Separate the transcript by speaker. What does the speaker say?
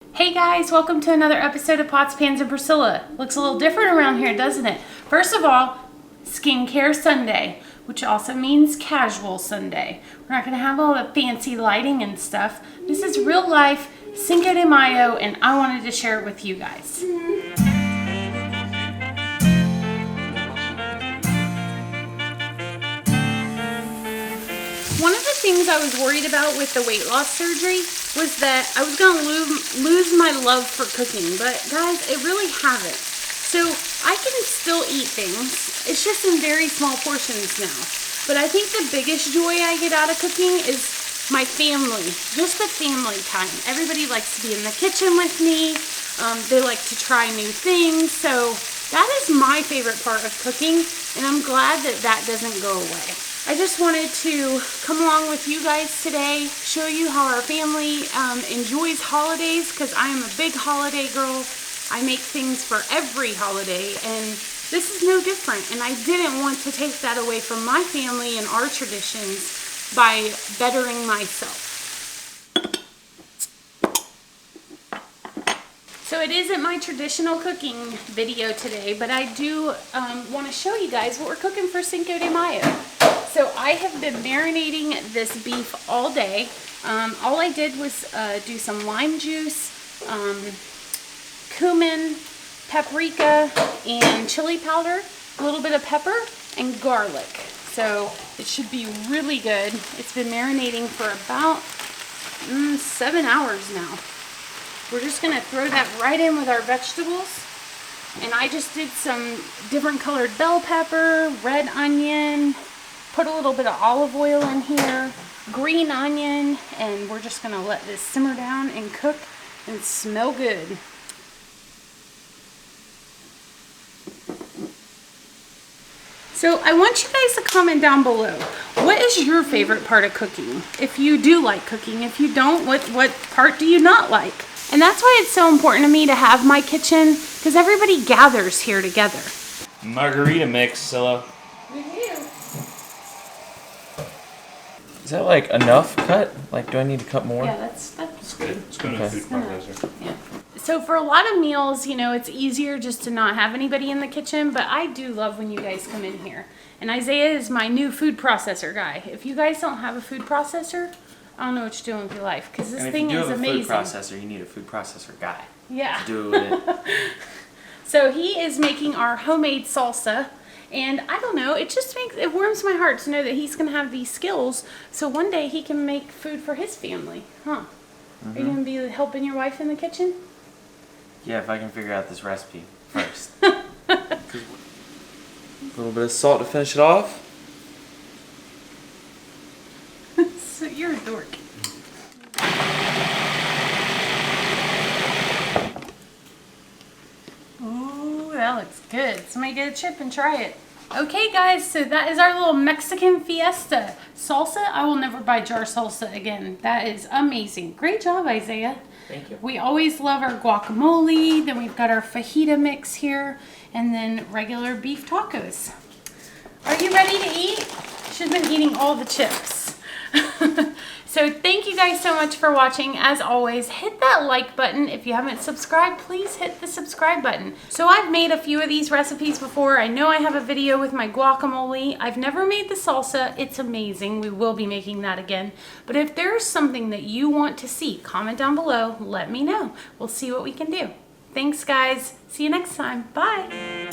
Speaker 1: Hey guys, welcome to another episode of Pots, Pans, and Priscilla. Looks a little different around here, doesn't it? First of all, Skincare Sunday, which also means casual Sunday. We're not going to have all the fancy lighting and stuff. This is real life Cinco de Mayo, and I wanted to share it with you guys. One of the things I was worried about with the weight loss surgery was that I was going to lose my love for cooking, but guys, I really haven't. So I can still eat things. It's just in very small portions now. But I think the biggest joy I get out of cooking is my family, just the family time. Everybody likes to be in the kitchen with me. They like to try new things. So that is my favorite part of cooking, and I'm glad that that doesn't go away. I just wanted to come along with you guys today, show you how our family enjoys holidays, because I am a big holiday girl. I make things for every holiday, and this is no different. And I didn't want to take that away from my family and our traditions by bettering myself. So it isn't my traditional cooking video today, but I do want to show you guys what we're cooking for Cinco de Mayo. So I have been marinating this beef all day. All I did was do some lime juice, cumin, paprika, and chili powder, a little bit of pepper, and garlic. So it should be really good. It's been marinating for about 7 hours now. We're just going to throw that right in with our vegetables. And I just did some different colored bell pepper, red onion, put a little bit of olive oil in here, green onion, and we're just going to let this simmer down and cook and smell good. So I want you guys to comment down below, what is your favorite part of cooking? If you do like cooking, if you don't, what part do you not like? And that's why it's so important to me to have my kitchen, because everybody gathers here together.
Speaker 2: Margarita mix, Priscilla.
Speaker 1: We do.
Speaker 2: Is that like enough cut? Like, do I need to cut more?
Speaker 1: Yeah, that's
Speaker 3: Good. It's going to food processor.
Speaker 1: Yeah. So for a lot of meals, you know, it's easier just to not have anybody in the kitchen, but I do love when you guys come in here. And Isaiah is my new food processor guy. If you guys don't have a food processor, I don't know what you're doing with your life, because this thing is amazing.
Speaker 2: And if you do have a food processor, you need a food processor guy.
Speaker 1: Yeah.
Speaker 2: To do it.
Speaker 1: So he is making our homemade salsa. And I don't know, it warms my heart to know that he's going to have these skills, so one day he can make food for his family. Huh? Are you going to be helping your wife in the kitchen?
Speaker 2: Yeah, if I can figure out this recipe first. A little bit of salt to finish it off.
Speaker 1: So you're a dork. Ooh, that looks good. Somebody get a chip and try it. Okay guys, so that is our little Mexican fiesta. Salsa, I will never buy jar salsa again. That is amazing. Great job, Isaiah.
Speaker 2: Thank you.
Speaker 1: We always love our guacamole. Then we've got our fajita mix here. And then regular beef tacos. Are you ready to eat? Should have been eating all the chips. So thank you guys so much for watching. As always, hit that like button. If you haven't subscribed, please hit the subscribe button. So I've made a few of these recipes before. I know I have a video with my guacamole. I've never made the salsa. It's amazing. We will be making that again. But if there's something that you want to see, comment down below. Let me know. We'll see what we can do. Thanks guys. See you next time. Bye.